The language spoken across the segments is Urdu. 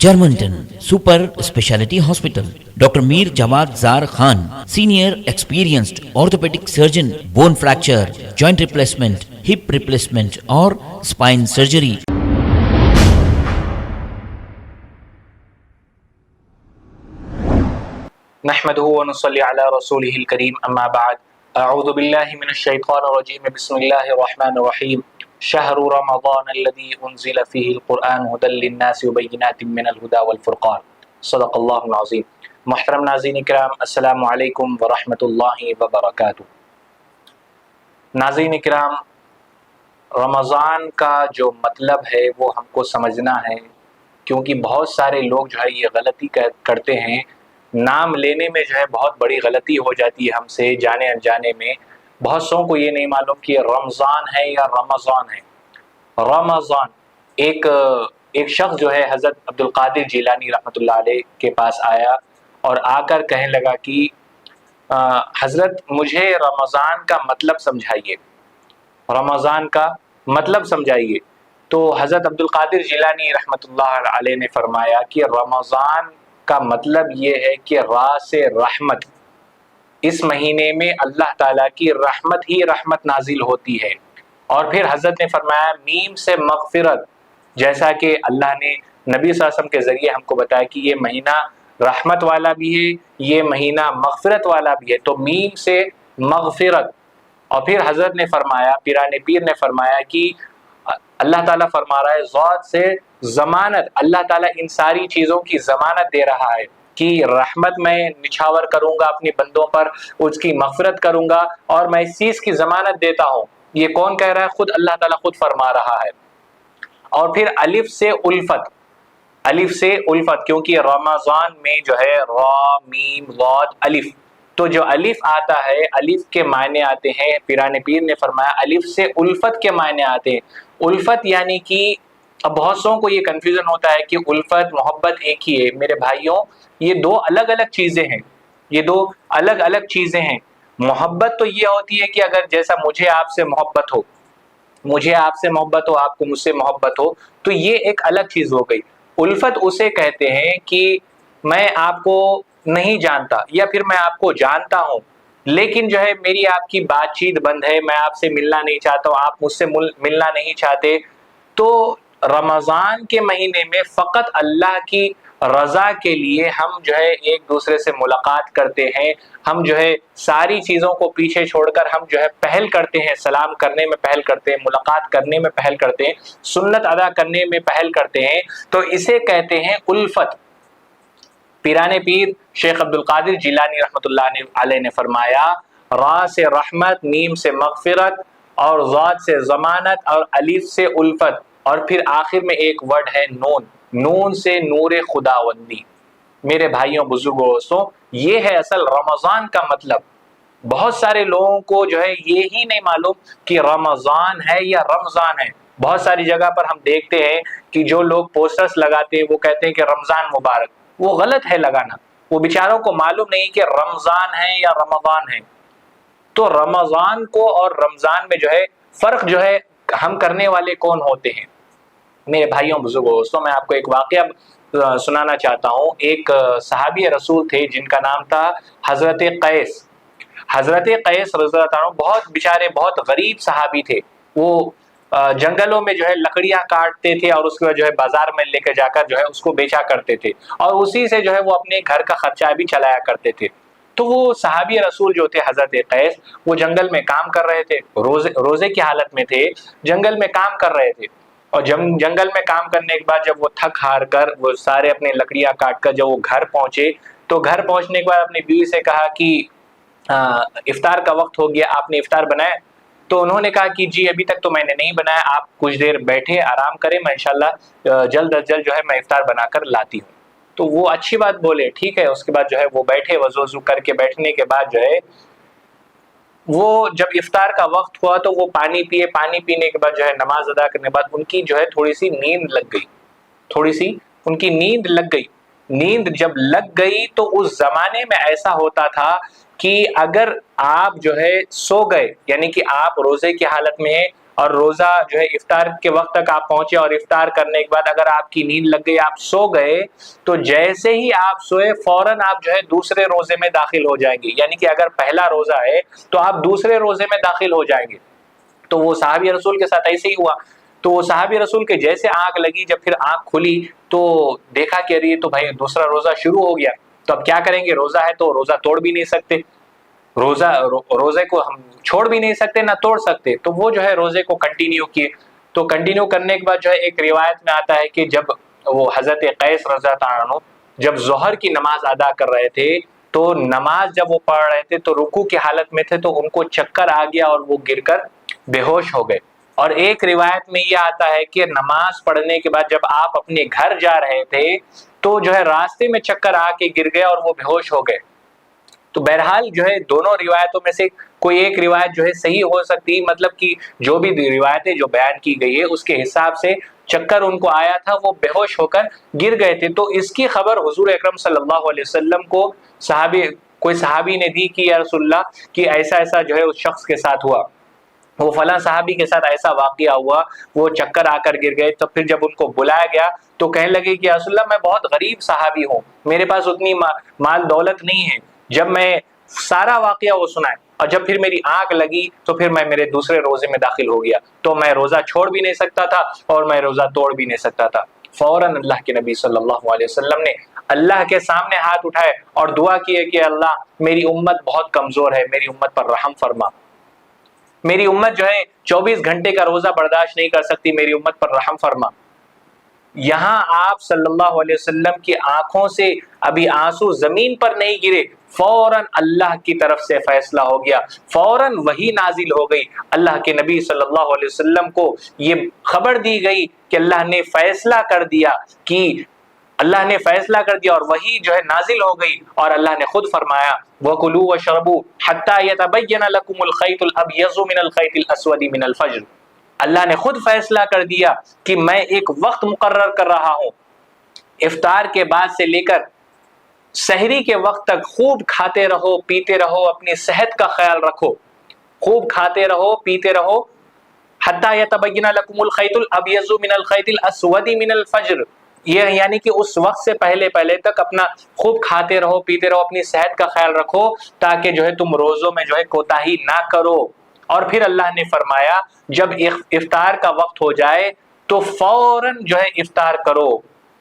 Germantown Super Speciality Hospital. Dr. Mir Jawad Zar Khan, senior experienced orthopedic surgeon, bone fracture, joint replacement, hip replacement or spine surgery. نحمده ونصلي على رسوله الكريم اما بعد اعوذ بالله من الشيطان الرجيم بسم الله الرحمن الرحيم شهر رمضان الذي انزل فيه القرآن هدى للناس وبينات من الهدى والفرقان صدق الله العظيم. محترم ناظرین کرام، السلام علیکم ورحمۃ اللہ وبرکاتہ. ناظرین کرام، رمضان کا جو مطلب ہے وہ ہم کو سمجھنا ہے، کیونکہ بہت سارے لوگ جو ہے یہ غلطی کرتے ہیں. نام لینے میں جو ہے بہت بڑی غلطی ہو جاتی ہے ہم سے جانے انجانے میں. بہت سو کو یہ نہیں معلوم کہ رمضان ہے یا رمضان ہے. رمضان ایک شخص جو ہے حضرت عبد القادر جیلانی رحمۃ اللہ علیہ کے پاس آیا اور آ کر کہنے لگا کہ حضرت مجھے رمضان کا مطلب سمجھائیے، رمضان کا مطلب سمجھائیے. تو حضرت عبد القادر جیلانی رحمۃ اللہ علیہ نے فرمایا کہ رمضان کا مطلب یہ ہے کہ راس رحمت، اس مہینے میں اللہ تعالیٰ کی رحمت ہی رحمت نازل ہوتی ہے. اور پھر حضرت نے فرمایا میم سے مغفرت، جیسا کہ اللہ نے نبی صلی اللہ علیہ وسلم کے ذریعے ہم کو بتایا کہ یہ مہینہ رحمت والا بھی ہے، یہ مہینہ مغفرت والا بھی ہے، تو میم سے مغفرت. اور پھر حضرت نے فرمایا، پیران پیر نے فرمایا کہ اللہ تعالیٰ فرما رہا ہے ذات سے ضمانت، اللہ تعالیٰ ان ساری چیزوں کی ضمانت دے رہا ہے کہ رحمت میں نچھاور کروں گا اپنے بندوں پر، اس کی مغفرت کروں گا، اور میں اس چیز کی ضمانت دیتا ہوں. یہ کون کہہ رہا ہے؟ خود اللہ تعالیٰ خود فرما رہا ہے. اور پھر الف سے الفت، الف سے الفت، کیونکہ رمضان میں جو ہے را میم ضاد الف، تو جو الف آتا ہے الف کے معنی آتے ہیں، پیران پیر نے فرمایا الف سے الفت کے معنی آتے ہیں. الفت یعنی کہ اب بہت سو کو یہ کنفیوژن ہوتا ہے کہ الفت محبت ایک ہی ہے. میرے بھائیوں، یہ دو الگ الگ چیزیں ہیں، یہ دو الگ الگ چیزیں ہیں. محبت تو یہ ہوتی ہے کہ اگر جیسا مجھے آپ سے محبت ہو، مجھے آپ سے محبت ہو، آپ کو مجھ سے محبت ہو، تو یہ ایک الگ چیز ہو گئی. الفت اسے کہتے ہیں کہ میں آپ کو نہیں جانتا یا پھر میں آپ کو جانتا ہوں لیکن جو ہے میری آپ کی بات چیت بند ہے، میں آپ سے ملنا نہیں چاہتا ہوں، آپ مجھ سے ملنا نہیں چاہتے. تو رمضان کے مہینے میں فقط اللہ کی رضا کے لیے ہم جو ہے ایک دوسرے سے ملاقات کرتے ہیں. ہم جو ہے ساری چیزوں کو پیچھے چھوڑ کر ہم جو ہے پہل کرتے ہیں، سلام کرنے میں پہل کرتے ہیں، ملاقات کرنے میں پہل کرتے ہیں، سنت ادا کرنے میں پہل کرتے ہیں. تو اسے کہتے ہیں الفت. پیران پیر شیخ عبد القادر جیلانی رحمۃ اللہ علیہ نے فرمایا را سے رحمت، میم سے مغفرت، اور ذات سے ضمانت، اور الف سے الفت، اور پھر آخر میں ایک ورڈ ہے نون، نون سے نور خداوندی. میرے بھائیوں بزرگوں دوستوں، یہ ہے اصل رمضان کا مطلب. بہت سارے لوگوں کو جو ہے یہی نہیں معلوم کہ رمضان ہے یا رمضان ہے. بہت ساری جگہ پر ہم دیکھتے ہیں کہ جو لوگ پوسٹرز لگاتے ہیں وہ کہتے ہیں کہ رمضان مبارک. وہ غلط ہے لگانا، وہ بیچاروں کو معلوم نہیں کہ رمضان ہے یا رمضان ہے. تو رمضان کو اور رمضان میں جو ہے فرق جو ہے ہم کرنے والے کون ہوتے ہیں؟ میرے بھائیوں بزرگوں دوستوں، میں آپ کو ایک واقعہ سنانا چاہتا ہوں. ایک صحابی رسول تھے جن کا نام تھا حضرت قیس. حضرت قیس رضی اللہ عنہ بہت بیچارے بہت غریب صحابی تھے. وہ جنگلوں میں جو ہے لکڑیاں کاٹتے تھے اور اس کے بعد جو ہے بازار میں لے کے جا کر جو ہے اس کو بیچا کرتے تھے، اور اسی سے جو ہے وہ اپنے گھر کا خرچہ بھی چلایا کرتے تھے. تو وہ صحابی رسول جو تھے حضرت قیس، وہ جنگل میں کام کر رہے تھے، روزے کی حالت میں تھے، جنگل میں کام کر رہے تھے. اور جنگل میں کام کرنے کے بعد جب وہ تھک ہار کر وہ سارے اپنے لکڑیاں کاٹ کر جب وہ گھر پہنچے، تو گھر پہنچنے کے بعد اپنی بیوی سے کہا کہ افطار کا وقت ہو گیا، آپ نے افطار بنایا؟ تو انہوں نے کہا کہ جی ابھی تک تو میں نے نہیں بنایا، آپ کچھ دیر بیٹھے آرام کریں، میں انشاءاللہ جلد از جلد جو ہے میں افطار بنا کر لاتی ہوں. تو وہ اچھی بات بولے، ٹھیک ہے. اس کے بعد جو ہے وہ بیٹھے، وضو کر کے بیٹھنے کے بعد جو ہے وہ جب افطار کا وقت ہوا تو وہ پانی پیے. پانی پینے کے بعد جو ہے نماز ادا کرنے کے بعد ان کی جو ہے تھوڑی سی نیند لگ گئی، تھوڑی سی ان کی نیند لگ گئی. نیند جب لگ گئی تو اس زمانے میں ایسا ہوتا تھا کہ اگر آپ جو ہے سو گئے، یعنی کہ آپ روزے کی حالت میں ہیں اور روزہ جو ہے افطار کے وقت تک آپ پہنچے اور افطار کرنے کے بعد اگر آپ کی نیند لگ گئی، آپ سو گئے، تو جیسے ہی آپ سوئے فوراً آپ جو ہے دوسرے روزے میں داخل ہو جائیں گے، یعنی کہ اگر پہلا روزہ ہے تو آپ دوسرے روزے میں داخل ہو جائیں گے۔ تو وہ صحابی رسول کے ساتھ ایسے ہی ہوا۔ تو وہ صحابی رسول کے جیسے آنکھ لگی، جب پھر آنکھ کھلی تو دیکھا کہ ارے تو بھائی دوسرا روزہ شروع ہو گیا، تو اب کیا کریں گے؟ روزہ ہے تو روزہ توڑ بھی نہیں سکتے، روزے کو ہم چھوڑ بھی نہیں سکتے نہ توڑ سکتے، تو وہ جو ہے روزے کو کنٹینیو کیے۔ تو کنٹینیو کرنے کے بعد جو ہے ایک روایت میں آتا ہے کہ جب وہ حضرت قیس رضی اللہ عنہ جب ظہر کی نماز ادا کر رہے تھے، تو نماز جب وہ پڑھ رہے تھے تو رکوع کی حالت میں تھے، تو ان کو چکر آ گیا اور وہ گر کر بے ہوش ہو گئے۔ اور ایک روایت میں یہ آتا ہے کہ نماز پڑھنے کے بعد جب آپ اپنے گھر جا رہے تھے تو جو ہے راستے میں چکر آ کے گر گئے اور وہ بے ہوش ہو گئے۔ تو بہرحال جو ہے دونوں روایتوں میں سے کوئی ایک روایت جو ہے صحیح ہو سکتی، مطلب کہ جو بھی روایتیں جو بیان کی گئی ہے اس کے حساب سے چکر ان کو آیا تھا، وہ بے ہوش ہو کر گر گئے تھے۔ تو اس کی خبر حضور اکرم صلی اللہ علیہ وسلم کو کوئی صحابی نے دی کہ یا رسول اللہ کہ ایسا ایسا جو ہے اس شخص کے ساتھ ہوا، وہ فلاں صحابی کے ساتھ ایسا واقعہ ہوا، وہ چکر آ کر گر گئے۔ تو پھر جب ان کو بلایا گیا تو کہنے لگے کہ یا رسول اللہ میں بہت غریب صحابی ہوں، میرے پاس اتنی مال دولت نہیں ہے۔ جب میں سارا واقعہ وہ سنائے اور جب پھر میری آنکھ لگی تو پھر میں میرے دوسرے روزے میں داخل ہو گیا، تو میں روزہ چھوڑ بھی نہیں سکتا تھا اور میں روزہ توڑ بھی نہیں سکتا تھا۔ فوراً اللہ کے نبی صلی اللہ علیہ وسلم نے اللہ کے سامنے ہاتھ اٹھائے اور دعا کی ہے کہ اللہ میری امت بہت کمزور ہے، میری امت پر رحم فرما، میری امت جو ہے 24 گھنٹے کا روزہ برداشت نہیں کر سکتی، میری امت پر رحم فرما۔ یہاں آپ صلی اللہ علیہ وسلم کی آنکھوں سے ابھی آنسو زمین پر نہیں گرے، فوراً اللہ کی طرف سے فیصلہ ہو گیا، فوراً وحی نازل ہو گئی۔ اللہ کے نبی صلی اللہ علیہ وسلم کو یہ خبر دی گئی کہ اللہ نے فیصلہ کر دیا، اور وہی جو ہے نازل ہو گئی، اور اللہ نے خود فرمایا وَكُلُوا وَاشْرَبُوا حَتَّى يَتَبَيَّنَ لَكُمُ الْخَيْطُ الْأَبْيَضُ مِنَ الْخَيْطِ الْأَسْوَدِ مِنَ الْفَجْرِ۔ اللہ نے خود فیصلہ کر دیا کہ میں ایک وقت مقرر کر رہا ہوں، افطار کے بعد سے لے کر سحری کے وقت تک خوب کھاتے رہو، پیتے رہو، اپنی صحت کا خیال رکھو، خوب کھاتے رہو، پیتے رہو، حتی یتبین لکم الخیط الابیض من الخیط الاسود من الفجر، یہ یعنی کہ اس وقت سے پہلے تک اپنا خوب کھاتے رہو، پیتے رہو، اپنی صحت کا خیال رکھو تاکہ جو ہے تم روزوں میں جو ہے کوتاہی نہ کرو۔ اور پھر اللہ نے فرمایا جب افطار کا وقت ہو جائے تو فوراً جو ہے افطار کرو،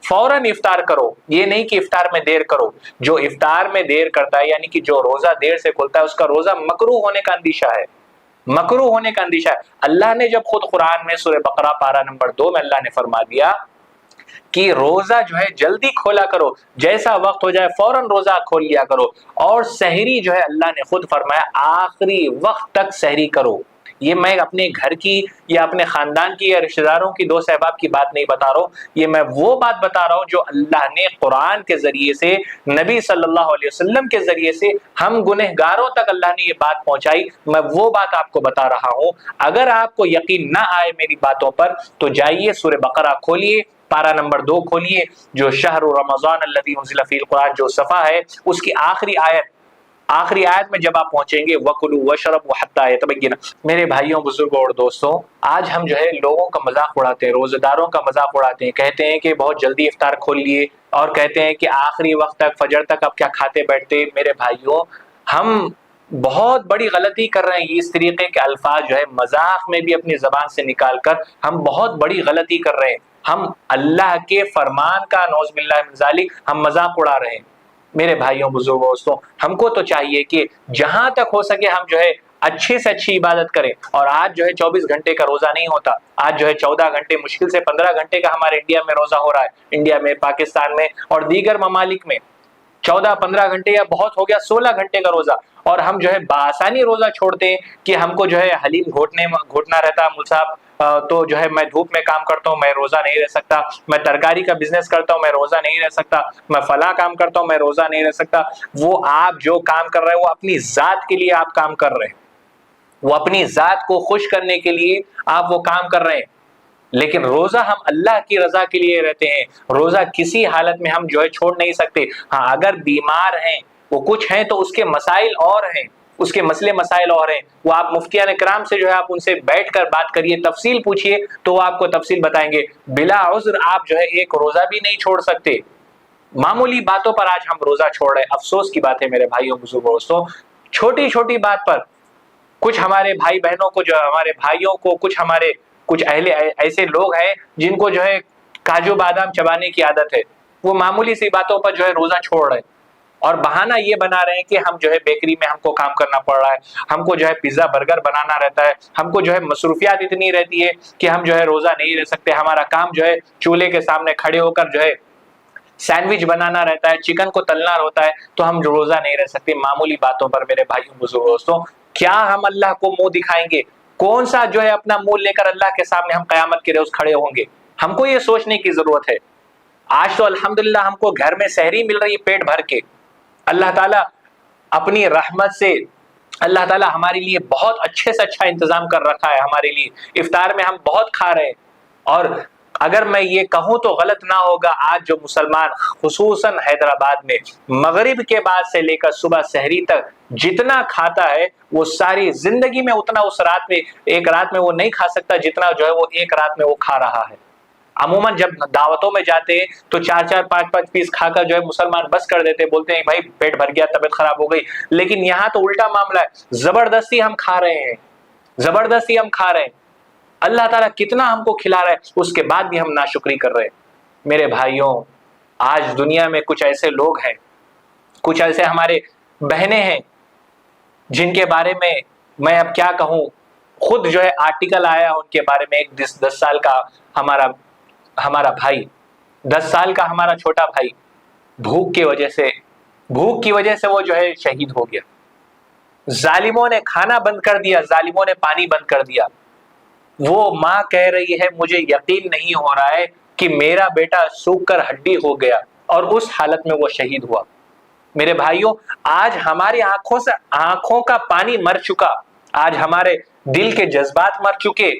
فوراً افطار کرو، یہ نہیں کہ افطار میں دیر کرو۔ جو افطار میں دیر کرتا ہے یعنی کہ جو روزہ دیر سے کھلتا ہے اس کا روزہ مکروہ ہونے کا اندیشہ ہے، مکروہ ہونے کا اندیشہ ہے۔ اللہ نے جب خود قرآن میں سورہ بقرہ پارہ نمبر 2 میں اللہ نے فرما دیا کہ روزہ جو ہے جلدی کھولا کرو، جیسا وقت ہو جائے فوراً روزہ کھول لیا کرو، اور سحری جو ہے اللہ نے خود فرمایا آخری وقت تک سحری کرو۔ یہ میں اپنے گھر کی یا اپنے خاندان کی یا رشتہ داروں کی دوست احباب کی بات نہیں بتا رہا ہوں، یہ میں وہ بات بتا رہا ہوں جو اللہ نے قرآن کے ذریعے سے، نبی صلی اللہ علیہ وسلم کے ذریعے سے ہم گنہگاروں تک اللہ نے یہ بات پہنچائی، میں وہ بات آپ کو بتا رہا ہوں۔ اگر آپ کو یقین نہ آئے میری باتوں پر تو جائیے سورہ بقرہ کھولیے، پارہ نمبر 2 کھولیے، جو شہر رمضان الذی انزل فیہ القرآن جو صفحہ ہے اس کی آخری آیت میں جب آپ پہنچیں گے وَكُلُوا وَاشْرَبُوا حَتَّى يَتَبَيَّنَ۔ میرے بھائیوں، بزرگوں اور دوستوں، آج ہم جو ہے لوگوں کا مذاق اڑاتے ہیں، روزہ داروں کا مذاق اڑاتے ہیں، کہتے ہیں کہ بہت جلدی افطار کھول لیے اور کہتے ہیں کہ آخری وقت تک فجر تک اب کیا کھاتے بیٹھتے۔ میرے بھائیوں، ہم بہت بڑی غلطی کر رہے ہیں، اس طریقے کے الفاظ جو ہے مذاق میں بھی اپنی زبان سے نکال کر ہم بہت بڑی غلطی کر رہے ہیں۔ ہم اللہ کے فرمان کا نعوذ باللہ من ذالک ہم مذاق اڑا رہے ہیں۔ میرے بھائیوں، بزرگوں، دوستوں، ہم کو تو چاہیے کہ جہاں تک ہو سکے ہم جو ہے اچھی سے اچھی عبادت کریں۔ اور آج جو ہے 24 گھنٹے کا روزہ نہیں ہوتا، آج جو ہے 14 گھنٹے، مشکل سے 15 گھنٹے کا ہمارے انڈیا میں روزہ ہو رہا ہے، انڈیا میں، پاکستان میں اور دیگر ممالک میں 14-15 گھنٹے یا بہت ہو گیا 16 گھنٹے کا روزہ، اور ہم جو ہے بآسانی روزہ چھوڑتے ہیں کہ ہم کو جو ہے حلیم گھوٹنا رہتا ہے، مول صاحب تو جو ہے میں دھوپ میں کام کرتا ہوں، میں روزہ نہیں رہ سکتا، میں ترکاری کا بزنس کرتا ہوں، میں روزہ نہیں رہ سکتا، میں فلاں کام کرتا ہوں، میں روزہ نہیں رہ سکتا۔ وہ آپ جو کام کر رہے ہیں وہ اپنی ذات کے لیے آپ کام کر رہے ہیں، وہ اپنی ذات کو خوش کرنے کے لیے آپ وہ کام کر رہے ہیں، لیکن روزہ ہم اللہ کی رضا کے لیے رہتے ہیں۔ روزہ کسی حالت میں ہم جو ہے چھوڑ نہیں سکتے۔ ہاں، اگر بیمار ہیں، وہ کچھ ہیں تو اس کے مسائل اور ہیں، اس کے مسئلے مسائل اور ہیں، وہ آپ مفتیان کرام سے جو ہے آپ ان سے بیٹھ کر بات کریے، تفصیل پوچھیے تو وہ آپ کو تفصیل بتائیں گے۔ بلا عذر آپ جو ہے ایک روزہ بھی نہیں چھوڑ سکتے۔ معمولی باتوں پر آج ہم روزہ چھوڑ رہے ہیں، افسوس کی بات ہے میرے بھائیوں بزرگوں دوستوں۔ چھوٹی چھوٹی بات پر کچھ ہمارے بھائی بہنوں کو، جو ہمارے بھائیوں کو، کچھ اہل ایسے لوگ ہیں جن کو جو ہے کاجو بادام چبانے کی عادت ہے، وہ معمولی سی باتوں پر جو ہے روزہ چھوڑ رہے ہیں اور بہانہ یہ بنا رہے ہیں کہ ہم جو ہے بیکری میں ہم کو کام کرنا پڑ رہا ہے، ہم کو جو ہے پیزا برگر بنانا رہتا ہے، ہم کو جو ہے مصروفیات اتنی رہتی ہے کہ ہم جو ہے روزہ نہیں رہ سکتے، ہمارا کام جو ہے چولہے کے سامنے کھڑے ہو کر جو ہے سینڈوچ بنانا رہتا ہے، چکن کو تلنا ہوتا ہے، تو ہم روزہ نہیں رہ سکتے۔ معمولی باتوں پر میرے بھائیوں بزرگوں دوستوں، کیا ہم اللہ کو منہ دکھائیں گے؟ کون سا جو ہے اپنا منہ لے کر اللہ کے سامنے ہم قیامت کے روز کھڑے ہوں گے؟ ہم کو یہ سوچنے کی ضرورت ہے۔ آج تو الحمدللہ ہم کو گھر میں سحری مل رہی ہے پیٹ بھر کے، اللہ تعالیٰ اپنی رحمت سے اللہ تعالیٰ ہمارے لیے بہت اچھے سے اچھا انتظام کر رکھا ہے ہمارے لیے۔ افطار میں ہم بہت کھا رہے ہیں، اور اگر میں یہ کہوں تو غلط نہ ہوگا، آج جو مسلمان خصوصاً حیدرآباد میں مغرب کے بعد سے لے کر صبح سحری تک جتنا کھاتا ہے، وہ ساری زندگی میں اتنا اس رات میں، ایک رات میں وہ نہیں کھا سکتا جتنا جو ہے وہ ایک رات میں وہ کھا رہا ہے۔ عموماً جب دعوتوں میں جاتے ہیں تو 4-4 5-5 پیس کھا کر جو ہے مسلمان بس کر دیتے، بولتے ہیں بھائی پیٹ بھر گیا، طبیعت خراب ہو گئی، لیکن یہاں تو الٹا معاملہ ہے، زبردستی ہم کھا رہے ہیں، زبردستی ہم کھا رہے ہیں۔ اللہ تعالیٰ کتنا ہم کو کھلا رہا ہے، اس کے بعد بھی ہم ناشکری کر رہے ہیں۔ میرے بھائیوں، آج دنیا میں کچھ ایسے لوگ ہیں، کچھ ایسے ہمارے بہنیں ہیں جن کے بارے میں اب کیا کہوں، خود جو ہے آرٹیکل آیا ان کے بارے میں، ایک 10 سال کا ہمارا بھائی، 10 سال کا ہمارا چھوٹا بھائی، بھوک کی وجہ سے وہ جو ہے شہید ہو گیا۔ ظالموں نے کھانا بند کر دیا، ظالموں نے پانی بند کر دیا۔ وہ ماں کہہ رہی ہے مجھے یقین نہیں ہو رہا ہے کہ میرا بیٹا سوکھ کر ہڈی ہو گیا، اور اس حالت میں وہ شہید ہوا۔ میرے بھائیوں، آج ہماری آنکھوں کا پانی مر چکا، آج ہمارے دل کے جذبات مر چکے،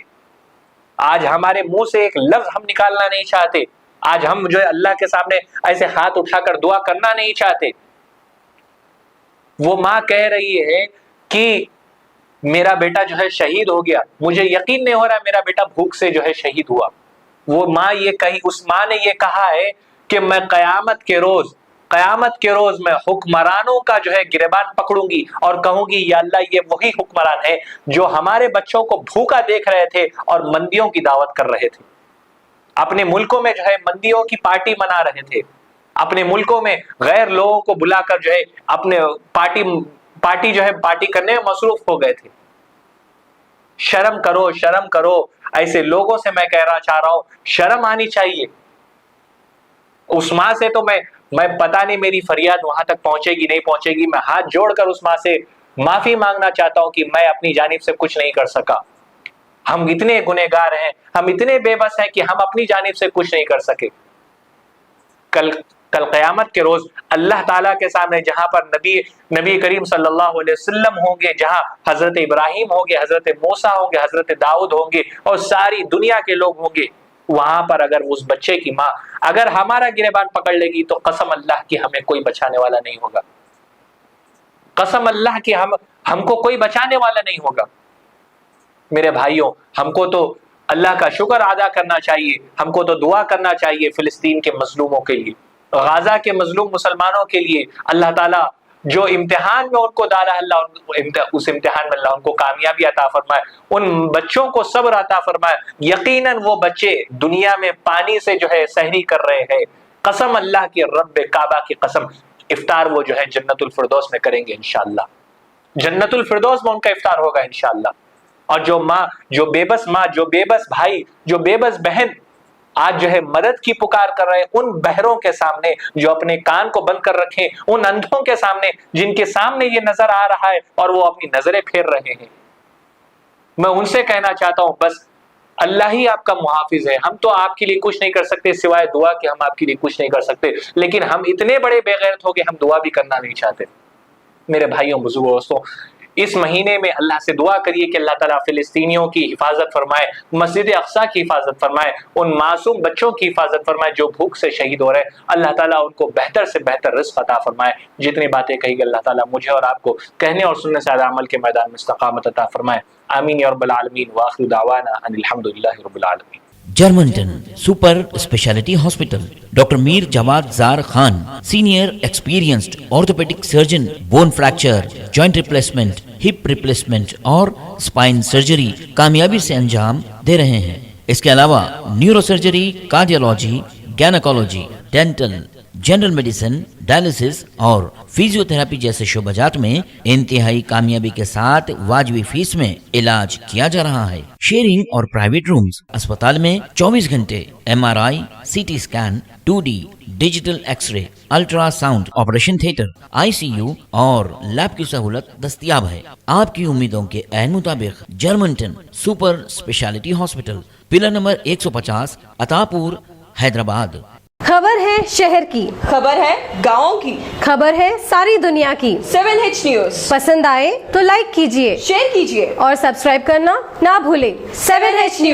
آج ہمارے منہ سے ایک لفظ ہم نکالنا نہیں چاہتے، آج ہم جو ہے اللہ کے سامنے ایسے ہاتھ اٹھا کر دعا کرنا نہیں چاہتے۔ وہ ماں کہہ رہی ہے کہ میرا بیٹا جو ہے شہید ہو گیا، مجھے یقین نہیں ہو رہا میرا بیٹا بھوک سے جو ہے شہید ہوا۔ وہ ماں اس ماں نے یہ کہا ہے کہ میں قیامت کے روز میں حکمرانوں کا جو ہے گریبان پکڑوں گی اور کہوں گی یا اللہ یہ وہی حکمران ہے جو ہمارے بچوں کو بھوکا دیکھ رہے تھے اور مندیوں کی دعوت کر رہے تھے، اپنے ملکوں میں جو ہے مندیوں کی پارٹی منا رہے تھے، اپنے ملکوں میں غیر لوگوں کو بلا کر جو ہے اپنے پارٹی کرنے میں مصروف ہو گئے تھے۔ شرم کرو، شرم کرو، ایسے لوگوں سے میں کہنا چاہ رہا ہوں شرم آنی چاہیے۔ اس ماں سے تو میں پتہ نہیں میری فریاد وہاں تک پہنچے گی نہیں پہنچے گی، میں ہاتھ جوڑ کر اس ماں سے معافی مانگنا چاہتا ہوں کہ میں اپنی جانب سے کچھ نہیں کر سکا۔ ہم اتنے گنہگار ہیں، ہم اتنے بے بس ہیں کہ ہم اپنی جانب سے کچھ نہیں کر سکے۔ کل قیامت کے روز اللہ تعالیٰ کے سامنے جہاں پر نبی کریم صلی اللہ علیہ وسلم ہوں گے، جہاں حضرت ابراہیم ہوں گے، حضرت موسیٰ ہوں گے، حضرت داؤد ہوں گے اور ساری دنیا کے لوگ ہوں گے، وہاں پر اگر اس بچے کی ماں اگر ہمارا گریبان پکڑ لے گی تو قسم اللہ کی ہمیں کوئی بچانے والا نہیں ہوگا، قسم اللہ کی ہم کو کوئی بچانے والا نہیں ہوگا۔ میرے بھائیوں، ہم کو تو اللہ کا شکر ادا کرنا چاہیے، ہم کو تو دعا کرنا چاہیے فلسطین کے مظلوموں کے لیے، غزہ کے مظلوم مسلمانوں کے لیے۔ اللہ تعالیٰ جو امتحان میں ان کو ڈالا، اللہ اس امتحان میں اللہ ان کو کامیابی عطا فرمائے، ان بچوں کو صبر عطا فرمائے۔ یقیناً وہ بچے دنیا میں پانی سے جو ہے سحری کر رہے ہیں، قسم اللہ کی، رب کعبہ کی قسم، افطار وہ جو ہے جنت الفردوس میں کریں گے انشاءاللہ، جنت الفردوس میں ان کا افطار ہوگا انشاءاللہ۔ اور جو ماں، جو بے بس ماں، جو بے بس بھائی، جو بے بس بہن آج جو ہے مدد کی پکار کر رہے ہیں، ان بہروں کے سامنے جو اپنے کان کو بند کر رکھے، ان اندھوں کے سامنے جن کے سامنے یہ نظر آ رہا ہے اور وہ اپنی نظریں پھیر رہے ہیں، میں ان سے کہنا چاہتا ہوں بس اللہ ہی آپ کا محافظ ہے، ہم تو آپ کے لیے کچھ نہیں کر سکتے سوائے دعا کہ ہم آپ کے لیے کچھ نہیں کر سکتے، لیکن ہم اتنے بڑے بے غیرت ہو کہ ہم دعا بھی کرنا نہیں چاہتے۔ میرے بھائیوں بزرگوں دوستوں، اس مہینے میں اللہ سے دعا کریے کہ اللہ تعالیٰ فلسطینیوں کی حفاظت فرمائے، مسجد اقصیٰ کی حفاظت فرمائے، ان معصوم بچوں کی حفاظت فرمائے جو بھوک سے شہید ہو رہے ہیں، اللہ تعالیٰ ان کو بہتر سے بہتر رزق عطا فرمائے۔ جتنی باتیں کہی گئی اللہ تعالیٰ مجھے اور آپ کو کہنے اور سننے سے زیادہ عمل کے میدان میں استقامت عطا فرمائے، آمین یا رب العالمین، وآخر دعوانا ان الحمدللہ رب العالمین۔ جرمنٹن super specialty hospital, doctor Mir Jawad Zar Khan, senior experienced orthopaedic surgeon, bone fracture, joint replacement, hip replacement اور اسپائن سرجری کامیابی سے انجام دے رہے ہیں۔ اس کے علاوہ neuro surgery, cardiology, gynaecology, dental, general medicine, dialysis اور فزیو تھراپی جیسے شعبہ جات میں انتہائی کامیابی کے ساتھ واجبی فیس میں علاج کیا جا رہا ہے۔ شیئرنگ اور پرائیویٹ رومز، اسپتال میں 24 گھنٹے MRI، CT scan, 2D digital X ray, ultra sound, operation theatre, ICU اور لیب کی سہولت دستیاب ہے۔ آپ کی امیدوں کے عین مطابق جرمنٹن super specialty hospital, pillar number 150، عطا پور، حیدرآباد۔ خبر ہے شہر کی، خبر ہے گاؤں کی، خبر ہے ساری دنیا کی۔ 7H نیوز پسند آئے تو لائک کیجئے، شیئر کیجئے اور سبسکرائب کرنا نہ بھولیں۔ 7H news